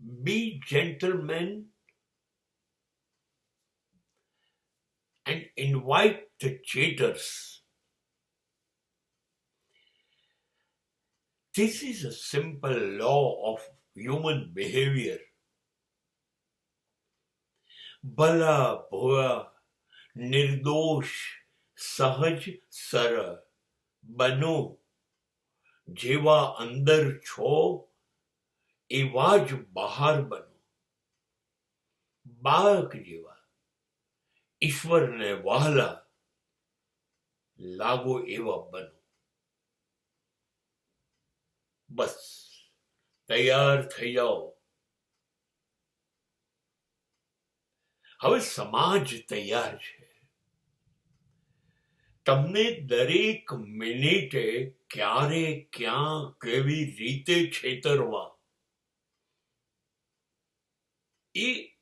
Be gentlemen and invite the cheaters. This is a simple law of human behavior. ભલા ભોળા, નિર્દોષ, સહજ સરળ બનો. જેવા અંદર છો એવા જ બહાર બનો. બાળક જેવા ઈશ્વરને વહાલા લાગો એવા બનો. બસ તૈયાર થઈ જાઓ. હવે સમાજ તૈયાર છે. તમને દરેક મિનિટે ક્યારે ક્યાં કેવી રીતે છેતરવા એ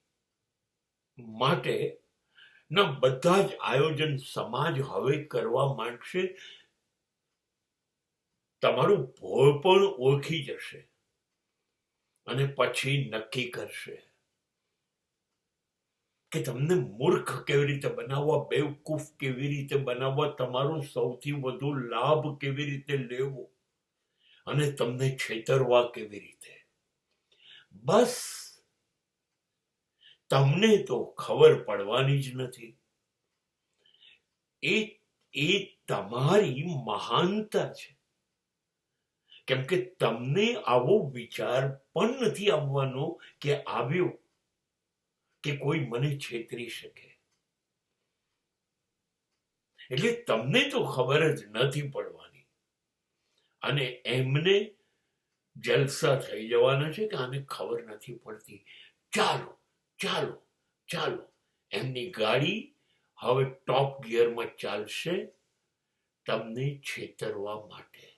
માટે ના બધા જ આયોજન સમાજ હવે કરવા માંડશે. તમારું ભોળ પણ ઓળખી જશે અને પછી નક્કી કરશે કે તમને મૂર્ખ કેવી રીતે બનાવવા, બેવકૂફ કેવી રીતે બનાવવા, તમારો સૌથી વધુ લાભ કેવી રીતે લેવો અને તમને છેતરવા કેવી રીતે. બસ તમને તો ખબર પડવાની જ નથી. એ તમારી મહાનતા છે. કેમ કે તમને આવો વિચાર પણ નથી આવવાનો કે આવ્યો કે કોઈ મને છેતરી શકે. એટલે તમને તો ખબર જ નથી પડવાની. અને એમને જલસા થઈ જવાના છે કે આને ખબર નથી પડતી. ચાલો ચાલો ચાલો, એમની ગાડી હવે ટોપ ગિયરમાં ચાલશે તમને છેતરવા માટે.